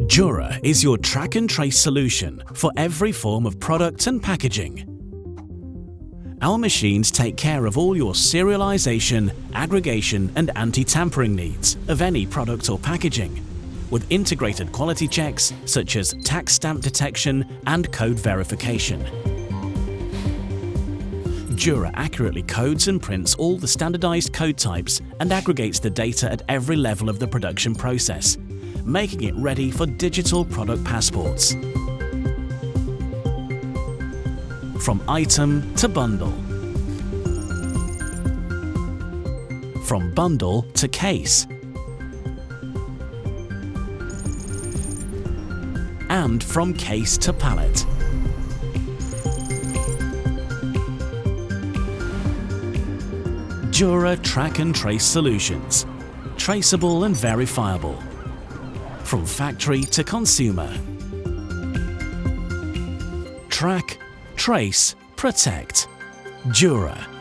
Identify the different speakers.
Speaker 1: DJURA is your track and trace solution for every form of product and packaging. Our machines take care of all your serialization, aggregation and anti-tampering needs of any product or packaging, with integrated quality checks such as tax stamp detection and code verification. DJURA accurately codes and prints all the standardized code types and aggregates the data at every level of the production process, making it ready for digital product passports. From item to bundle. From bundle to case. And from case to pallet. DJURA Track and Trace Solutions. Traceable and verifiable. From factory to consumer. Track, trace, protect. DJURA.